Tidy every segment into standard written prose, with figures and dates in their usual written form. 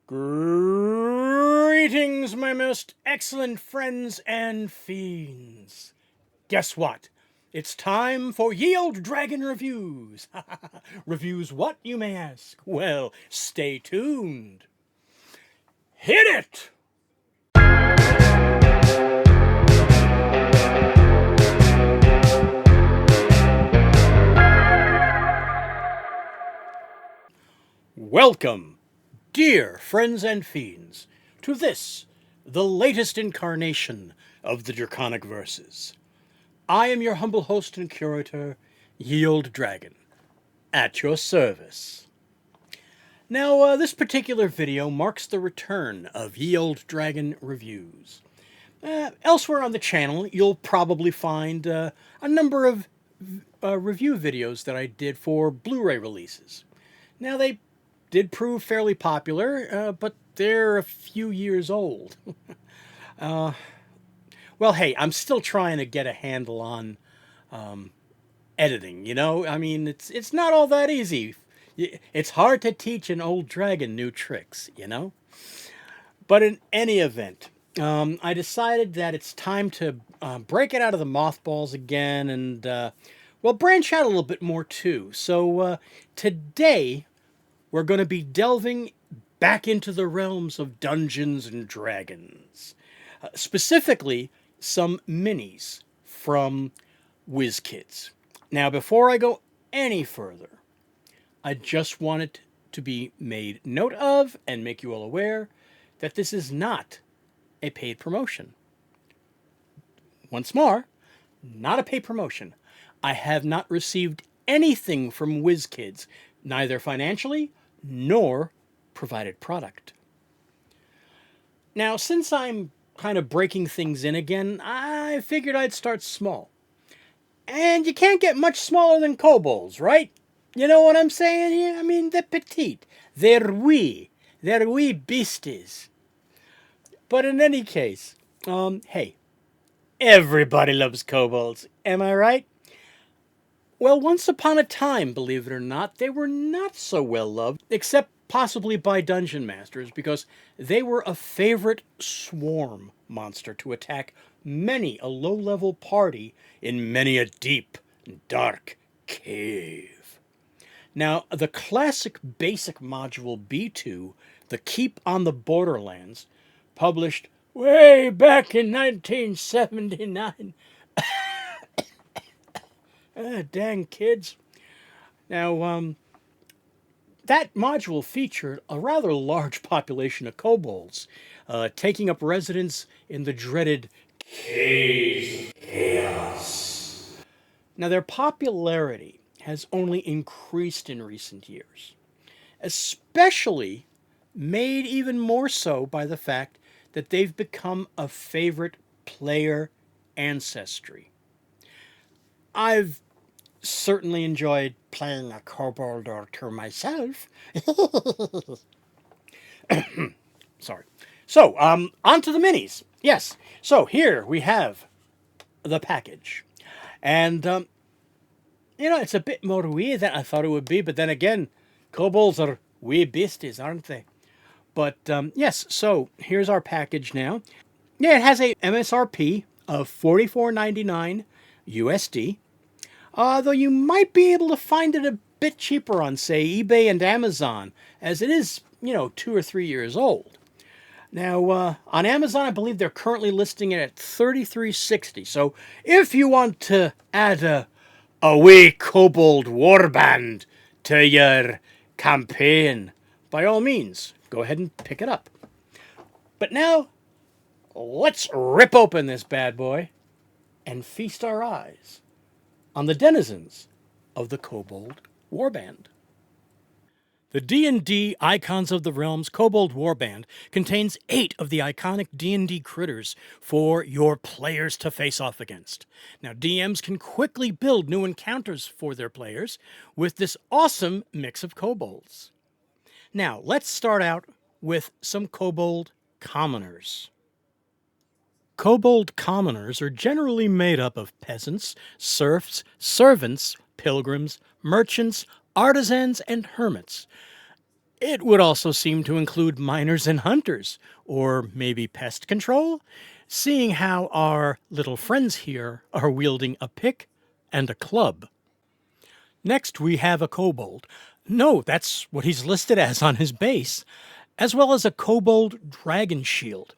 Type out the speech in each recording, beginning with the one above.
Greetings, my most excellent friends and fiends. Guess what? It's time for Ye Olde Dragon Reviews. Reviews what, you may ask? Well, stay tuned. Hit it! Welcome, dear friends and fiends, to this, the latest incarnation of the Draconic Verses. I am your humble host and curator, Ye Olde Dragon, at your service. Now, this particular video marks the return of Ye Olde Dragon Reviews. Elsewhere on the channel, you'll probably find a number of review videos that I did for Blu-ray releases. Now, they did prove fairly popular, but they're a few years old. Well, hey, I'm still trying to get a handle on editing, you know? I mean, it's not all that easy. It's hard to teach an old dragon new tricks, you know? But in any event, I decided that it's time to break it out of the mothballs again and, well, branch out a little bit more too. So today, we're going to be delving back into the realms of Dungeons and Dragons. Specifically, some minis from Wizkids. Now, before I go any further, I just wanted to be made note of and make you all aware that this is not a paid promotion. Once more, not a paid promotion. I have not received anything from Wizkids, neither financially nor provided product. Now, since I'm kind of breaking things in again, I figured I'd start small. And you can't get much smaller than kobolds, right? You know what I'm saying here? I mean, they're petite. They're wee beasties. But in any case, hey, everybody loves kobolds, am I right? Well, once upon a time, believe it or not, they were not so well loved, except possibly by dungeon masters, because they were a favorite swarm monster to attack many a low-level party in many a deep, dark cave. Now, the classic basic module B2, the Keep on the Borderlands, published way back in 1979. Dang kids. Now, that module featured a rather large population of kobolds, taking up residence in the dreaded Caves of Chaos. Now, their popularity has only increased in recent years, especially made even more so by the fact that they've become a favorite player ancestry. I've certainly enjoyed playing a kobold or two myself. Sorry. So, on to the minis. Yes. So, here we have the package. And, you know, it's a bit more wee than I thought it would be. But then again, kobolds are wee beasties, aren't they? But, yes. So, here's our package now. Yeah, it has a MSRP of $44.99 USD. Though you might be able to find it a bit cheaper on, say, eBay and Amazon, as it is, 2 or 3 years old. Now, on Amazon, I believe they're currently listing it at $33.60. So, if you want to add a wee Kobold Warband to your campaign, by all means, go ahead and pick it up. But now, let's rip open this bad boy and feast our eyes on the denizens of the Kobold Warband. The D&D Icons of the Realms Kobold Warband contains 8 of the iconic D&D critters for your players to face off against. Now, DMs can quickly build new encounters for their players with this awesome mix of kobolds. Now, let's start out with some kobold commoners. Kobold commoners are generally made up of peasants, serfs, servants, pilgrims, merchants, artisans, and hermits. It would also seem to include miners and hunters, or maybe pest control, seeing how our little friends here are wielding a pick and a club. Next, we have a kobold. No, that's what he's listed as on his base, as well as a kobold dragon shield.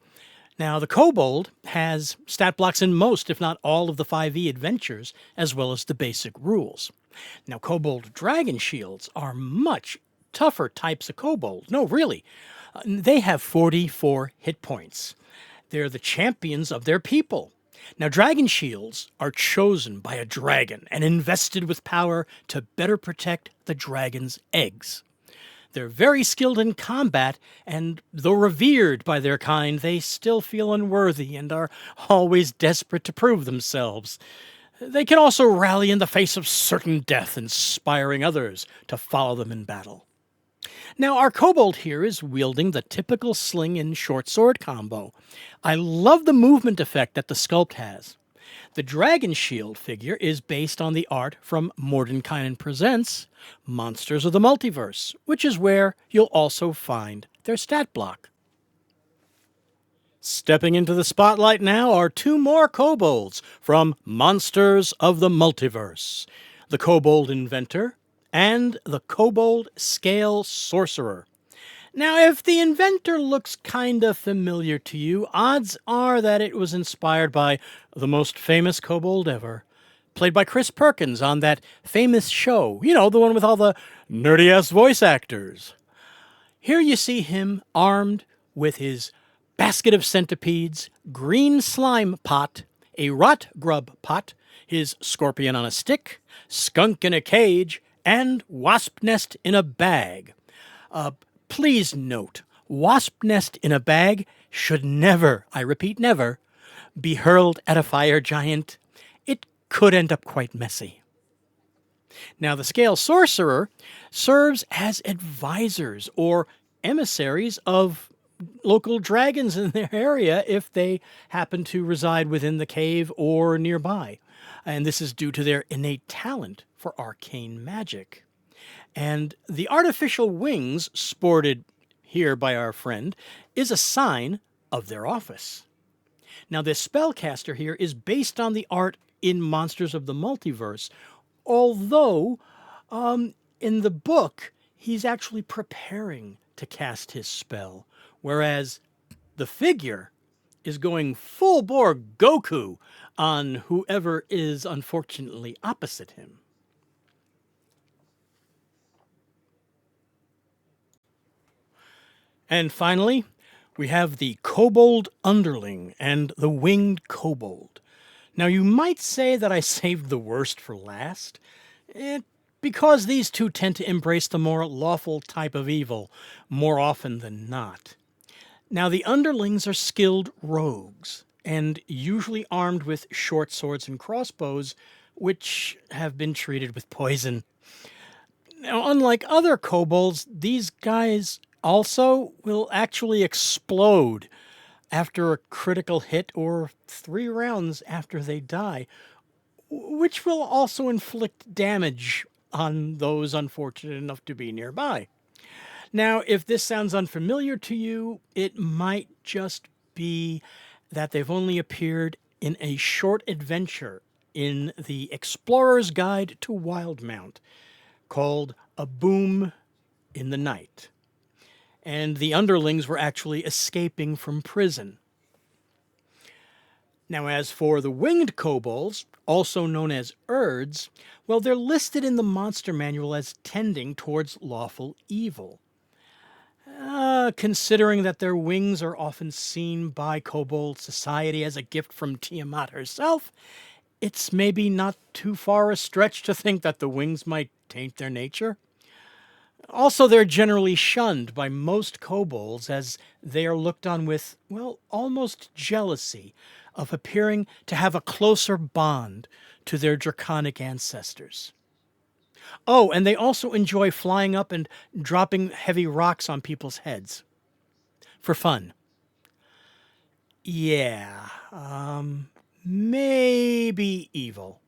Now, the kobold has stat blocks in most, if not all, of the 5e adventures, as well as the basic rules. Now, kobold dragon shields are much tougher types of kobold. No, really. They have 44 hit points. They're the champions of their people. Now, dragon shields are chosen by a dragon and invested with power to better protect the dragon's eggs. They're very skilled in combat, and though revered by their kind, they still feel unworthy and are always desperate to prove themselves. They can also rally in the face of certain death, inspiring others to follow them in battle. Now, our kobold here is wielding the typical sling and short sword combo. I love the movement effect that the sculpt has. The dragon shield figure is based on the art from Mordenkainen Presents Monsters of the Multiverse, which is where you'll also find their stat block. Stepping into the spotlight now are two more kobolds from Monsters of the Multiverse, the Kobold Inventor and the Kobold Scale Sorcerer. Now, if the inventor looks kinda familiar to you, odds are that it was inspired by the most famous kobold ever, played by Chris Perkins on that famous show, you know, the one with all the nerdy-ass voice actors. Here you see him armed with his basket of centipedes, green slime pot, a rot grub pot, his scorpion on a stick, skunk in a cage, and wasp nest in a bag. Please note, wasp nest in a bag should never, I repeat never, be hurled at a fire giant. It could end up quite messy. Now, the Scale Sorcerer serves as advisors or emissaries of local dragons in their area if they happen to reside within the cave or nearby. And this is due to their innate talent for arcane magic. And the artificial wings sported here by our friend is a sign of their office. Now, this spellcaster here is based on the art in Monsters of the Multiverse, although in the book, he's actually preparing to cast his spell, whereas the figure is going full bore Goku on whoever is unfortunately opposite him. And finally, we have the Kobold Underling and the Winged Kobold. Now, you might say that I saved the worst for last, because these two tend to embrace the more lawful type of evil more often than not. Now, the Underlings are skilled rogues, and usually armed with short swords and crossbows, which have been treated with poison. Now, unlike other kobolds, these guys also will actually explode after a critical hit or 3 rounds after they die, which will also inflict damage on those unfortunate enough to be nearby. Now, if this sounds unfamiliar to you, it might just be that they've only appeared in a short adventure in the Explorer's Guide to Wildmount called A Boom in the Night. And the underlings were actually escaping from prison. Now, as for the winged kobolds, also known as Urds, well, they're listed in the monster manual as tending towards lawful evil. Considering that their wings are often seen by kobold society as a gift from Tiamat herself, it's maybe not too far a stretch to think that the wings might taint their nature. Also, they're generally shunned by most kobolds as they are looked on with, well, almost jealousy of appearing to have a closer bond to their draconic ancestors. Oh, and they also enjoy flying up and dropping heavy rocks on people's heads. For fun. Yeah, maybe evil.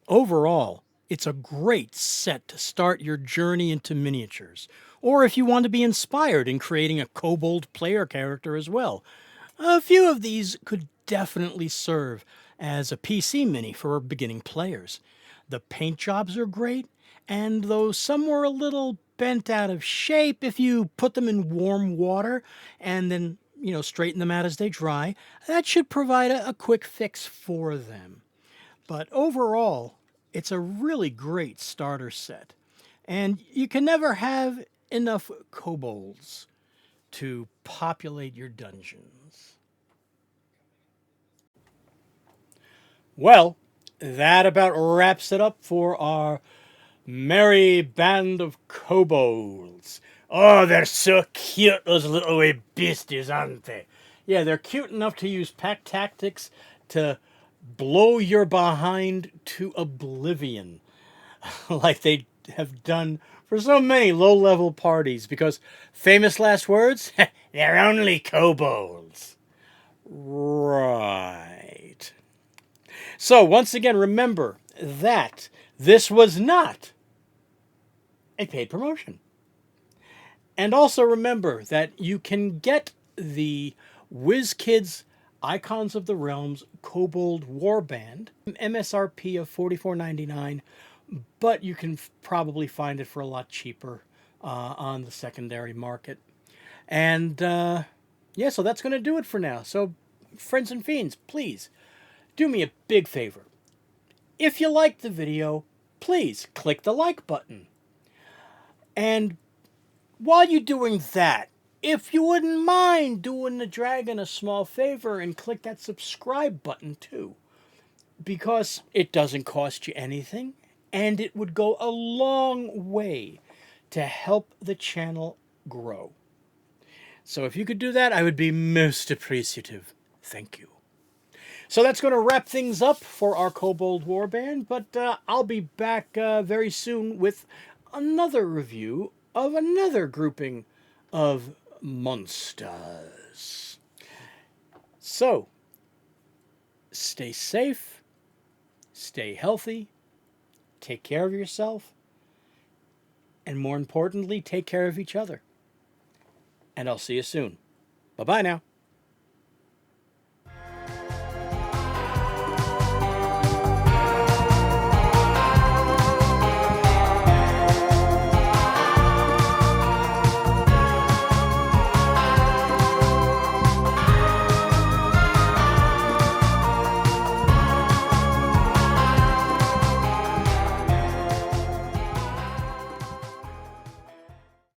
Overall, It's a great set to start your journey into miniatures, or if you want to be inspired in creating a kobold player character as well. A few of these could definitely serve as a PC mini for beginning players. The paint jobs are great, and though some were a little bent out of shape, if you put them in warm water and then, straighten them out as they dry, that should provide a quick fix for them. But overall, it's a really great starter set. And you can never have enough kobolds to populate your dungeons. Well, that about wraps it up for our merry band of kobolds. Oh, they're so cute, those little wee beasties, aren't they? Yeah, they're cute enough to use pack tactics to blow your behind to oblivion, like they have done for so many low-level parties, because famous last words, they're only kobolds. Right. So, once again, remember that this was not a paid promotion. And also remember that you can get the Wizkids Icons of the Realms Kobold Warband, MSRP of $44.99, but you can probably find it for a lot cheaper on the secondary market. And yeah, so that's going to do it for now. So, friends and fiends, please do me a big favor. If you liked the video, please click the like button. And while you're doing that, if you wouldn't mind doing the dragon a small favor and click that subscribe button too, because it doesn't cost you anything and it would go a long way to help the channel grow. So if you could do that, I would be most appreciative. Thank you. So that's going to wrap things up for our Kobold Warband, but I'll be back very soon with another review of another grouping of monsters. So, stay safe, stay healthy, take care of yourself, and more importantly, take care of each other. And I'll see you soon. Bye-bye now.